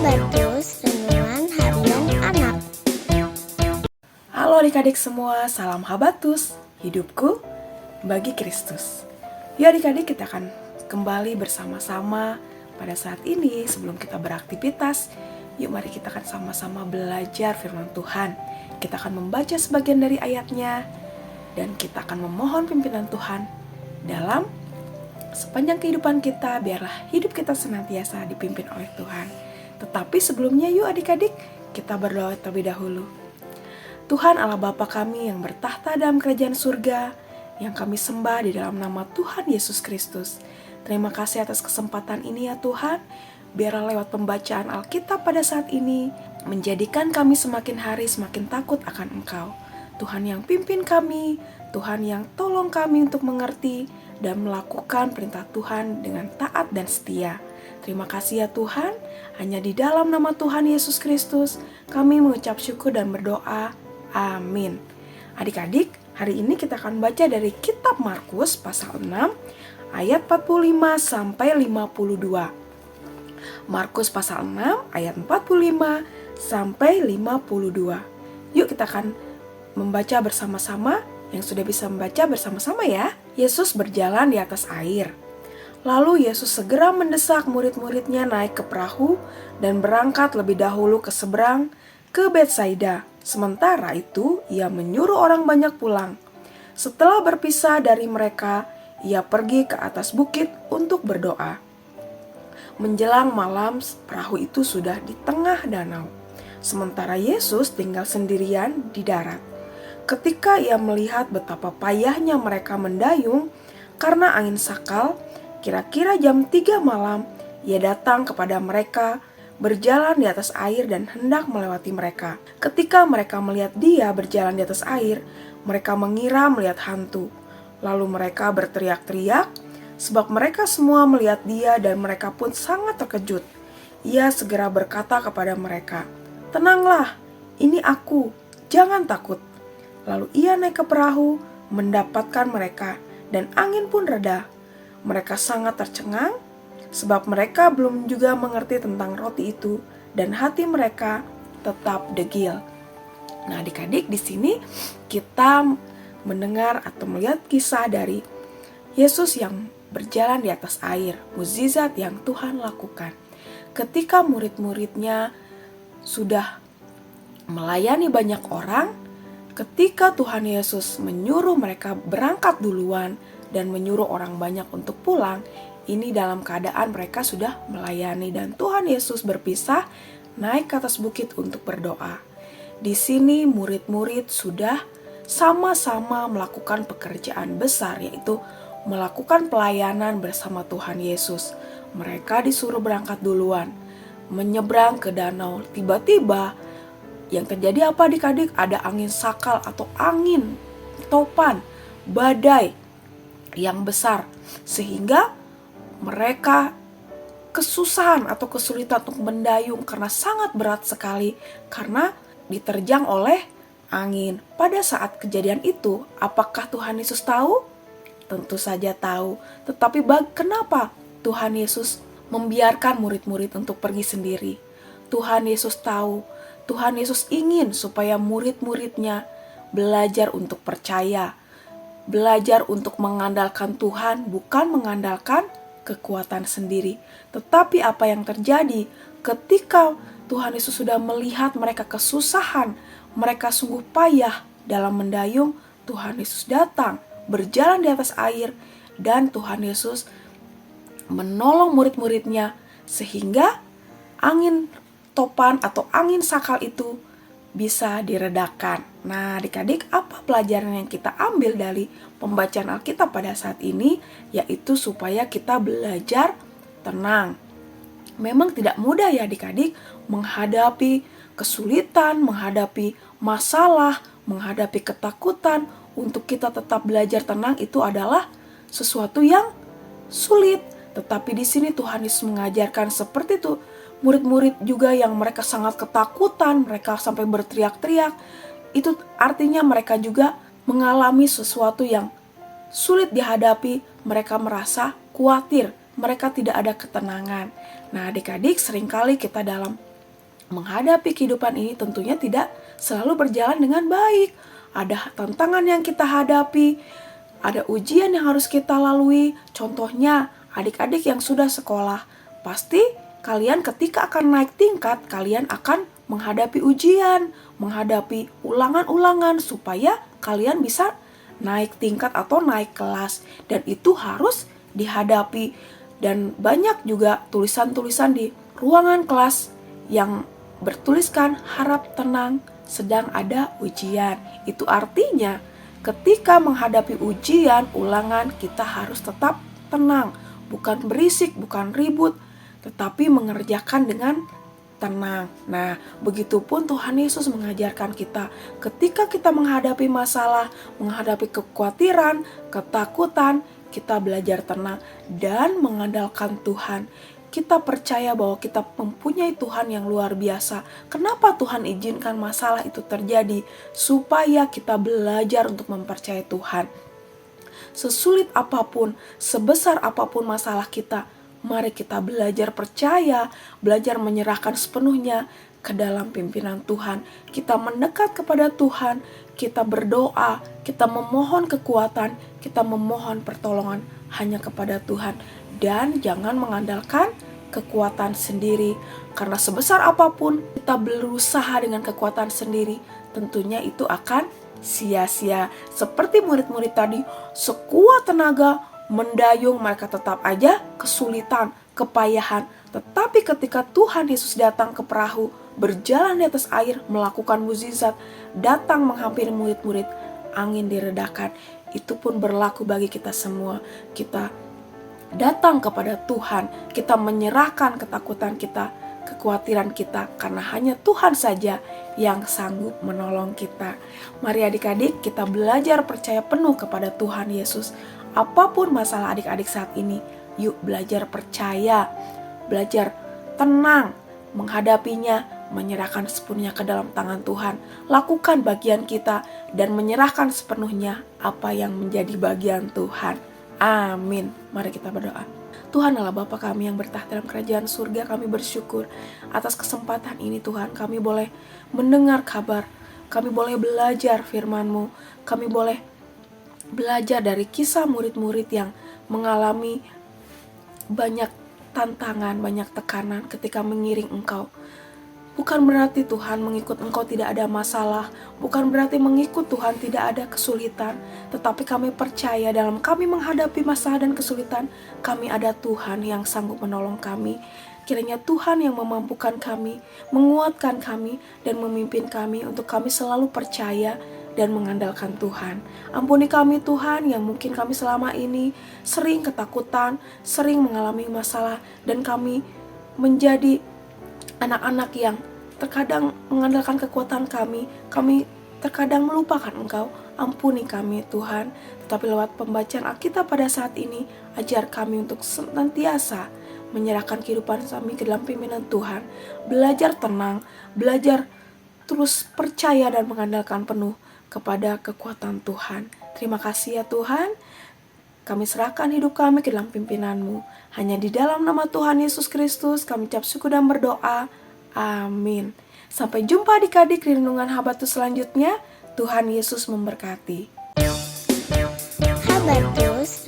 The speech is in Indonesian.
Sahabatkus, Renungan Harian Anak. Halo adik-adik semua, salam habatus, hidupku bagi Kristus. Ya adik-adik, kita akan kembali bersama-sama pada saat ini. Sebelum kita beraktivitas, yuk mari kita akan sama-sama belajar firman Tuhan. Kita akan membaca sebagian dari ayatnya, dan kita akan memohon pimpinan Tuhan dalam sepanjang kehidupan kita. Biarlah hidup kita senantiasa dipimpin oleh Tuhan. Tetapi sebelumnya yuk adik-adik, kita berdoa terlebih dahulu. Tuhan Allah Bapa kami yang bertahta dalam kerajaan surga, yang kami sembah di dalam nama Tuhan Yesus Kristus. Terima kasih atas kesempatan ini ya Tuhan. Biarlah lewat pembacaan Alkitab pada saat ini, menjadikan kami semakin hari semakin takut akan Engkau. Tuhan yang pimpin kami, Tuhan yang tolong kami untuk mengerti dan melakukan perintah Tuhan dengan taat dan setia. Terima kasih ya Tuhan, hanya di dalam nama Tuhan Yesus Kristus kami mengucap syukur dan berdoa. Amin. Adik-adik, hari ini kita akan baca dari kitab Markus pasal 6 ayat 45 sampai 52. Markus pasal 6 ayat 45 sampai 52. Yuk kita akan membaca bersama-sama. Yang sudah bisa membaca bersama-sama ya. Yesus berjalan di atas air. Lalu Yesus segera mendesak murid-muridnya naik ke perahu dan berangkat lebih dahulu ke seberang, ke Betsaida. Sementara itu, ia menyuruh orang banyak pulang. Setelah berpisah dari mereka, ia pergi ke atas bukit untuk berdoa. Menjelang malam, perahu itu sudah di tengah danau. Sementara Yesus tinggal sendirian di darat. Ketika ia melihat betapa payahnya mereka mendayung karena angin sakal, kira-kira jam 3 malam, ia datang kepada mereka, berjalan di atas air dan hendak melewati mereka. Ketika mereka melihat dia berjalan di atas air, mereka mengira melihat hantu. Lalu mereka berteriak-teriak, sebab mereka semua melihat dia dan mereka pun sangat terkejut. Ia segera berkata kepada mereka, "Tenanglah, ini aku, jangan takut." Lalu ia naik ke perahu, mendapatkan mereka, dan angin pun reda. Mereka sangat tercengang, sebab mereka belum juga mengerti tentang roti itu, dan hati mereka tetap degil. Nah, adik-adik, di sini kita mendengar atau melihat kisah dari Yesus yang berjalan di atas air, mukjizat yang Tuhan lakukan. Ketika murid-muridnya sudah melayani banyak orang, ketika Tuhan Yesus menyuruh mereka berangkat duluan dan menyuruh orang banyak untuk pulang, ini dalam keadaan mereka sudah melayani dan Tuhan Yesus berpisah naik ke atas bukit untuk berdoa. Di sini murid-murid sudah sama-sama melakukan pekerjaan besar, yaitu melakukan pelayanan bersama Tuhan Yesus. Mereka disuruh berangkat duluan, menyeberang ke danau. Tiba-tiba yang terjadi apa adik-adik? Ada angin sakal atau angin topan, badai yang besar, sehingga mereka kesusahan atau kesulitan untuk mendayung karena sangat berat sekali karena diterjang oleh angin. Pada saat kejadian itu, apakah Tuhan Yesus tahu? Tentu saja tahu. Tetapi kenapa Tuhan Yesus membiarkan murid-murid untuk pergi sendiri? Tuhan Yesus tahu. Tuhan Yesus ingin supaya murid-muridnya belajar untuk percaya, belajar untuk mengandalkan Tuhan, bukan mengandalkan kekuatan sendiri. Tetapi apa yang terjadi ketika Tuhan Yesus sudah melihat mereka kesusahan, mereka sungguh payah dalam mendayung, Tuhan Yesus datang, berjalan di atas air, dan Tuhan Yesus menolong murid-muridnya sehingga angin topan atau angin sakal itu bisa diredakan. Nah, adik-adik, apa pelajaran yang kita ambil dari pembacaan Alkitab pada saat ini? Yaitu supaya kita belajar tenang. Memang tidak mudah ya adik-adik menghadapi kesulitan, menghadapi masalah, menghadapi ketakutan. Untuk kita tetap belajar tenang itu adalah sesuatu yang sulit. Tetapi di sini Tuhan Yesus mengajarkan seperti itu. Murid-murid juga yang mereka sangat ketakutan, mereka sampai berteriak-teriak. Itu artinya mereka juga mengalami sesuatu yang sulit dihadapi. Mereka merasa khawatir, mereka tidak ada ketenangan. Nah adik-adik, seringkali kita dalam menghadapi kehidupan ini tentunya tidak selalu berjalan dengan baik. Ada tantangan yang kita hadapi, ada ujian yang harus kita lalui. Contohnya, adik-adik yang sudah sekolah, pasti kalian ketika akan naik tingkat, kalian akan menghadapi ujian, menghadapi ulangan-ulangan supaya kalian bisa naik tingkat atau naik kelas. Dan itu harus dihadapi. Dan banyak juga tulisan-tulisan di ruangan kelas yang bertuliskan harap tenang sedang ada ujian. Itu artinya ketika menghadapi ujian, ulangan, kita harus tetap tenang. Bukan berisik, bukan ribut, tetapi mengerjakan dengan tenang. Nah, begitupun Tuhan Yesus mengajarkan kita ketika kita menghadapi masalah, menghadapi kekhawatiran, ketakutan, kita belajar tenang dan mengandalkan Tuhan. Kita percaya bahwa kita mempunyai Tuhan yang luar biasa. Kenapa Tuhan izinkan masalah itu terjadi? Supaya kita belajar untuk mempercayai Tuhan. Sesulit apapun, sebesar apapun masalah kita, mari kita belajar percaya, belajar menyerahkan sepenuhnya ke dalam pimpinan Tuhan. Kita mendekat kepada Tuhan, kita berdoa, kita memohon kekuatan, kita memohon pertolongan hanya kepada Tuhan. Dan jangan mengandalkan kekuatan sendiri. Karena sebesar apapun kita berusaha dengan kekuatan sendiri, tentunya itu akan sia-sia. Seperti murid-murid tadi, sekuat tenaga mendayung, mereka tetap aja kesulitan, kepayahan. Tetapi ketika Tuhan Yesus datang ke perahu, berjalan di atas air, melakukan mukjizat, datang menghampiri murid-murid, angin diredakan. Itu pun berlaku bagi kita semua. Kita datang kepada Tuhan, kita menyerahkan ketakutan kita, kekhawatiran kita, karena hanya Tuhan saja yang sanggup menolong kita. Mari adik-adik, kita belajar percaya penuh kepada Tuhan Yesus. Apapun masalah adik-adik saat ini, yuk belajar percaya, belajar tenang menghadapinya, menyerahkan sepenuhnya ke dalam tangan Tuhan. Lakukan bagian kita dan menyerahkan sepenuhnya apa yang menjadi bagian Tuhan. Amin. Mari kita berdoa. Tuhan Allah Bapa kami yang bertahta dalam kerajaan surga, kami bersyukur atas kesempatan ini Tuhan. Kami boleh mendengar kabar, kami boleh belajar firman-Mu, kami boleh belajar dari kisah murid-murid yang mengalami banyak tantangan, banyak tekanan ketika mengiring Engkau. Bukan berarti Tuhan mengikut Engkau tidak ada masalah, bukan berarti mengikut Tuhan tidak ada kesulitan, tetapi kami percaya dalam kami menghadapi masalah dan kesulitan, kami ada Tuhan yang sanggup menolong kami. Kiranya Tuhan yang memampukan kami, menguatkan kami, dan memimpin kami untuk kami selalu percaya dan mengandalkan Tuhan. Ampuni kami Tuhan yang mungkin kami selama ini sering ketakutan, sering mengalami masalah, dan kami menjadi anak-anak yang terkadang mengandalkan kekuatan kami terkadang melupakan Engkau. Ampuni kami Tuhan, tetapi lewat pembacaan Alkitab pada saat ini, ajar kami untuk senantiasa menyerahkan kehidupan kami ke dalam pimpinan Tuhan, belajar tenang, belajar terus percaya dan mengandalkan penuh kepada kekuatan Tuhan. Terima kasih ya Tuhan, kami serahkan hidup kami ke dalam pimpinan-Mu. Hanya di dalam nama Tuhan Yesus Kristus kami ucap syukur dan berdoa. Amin. Sampai jumpa adik-adik di renungan Habatus selanjutnya. Tuhan Yesus memberkati. Habatus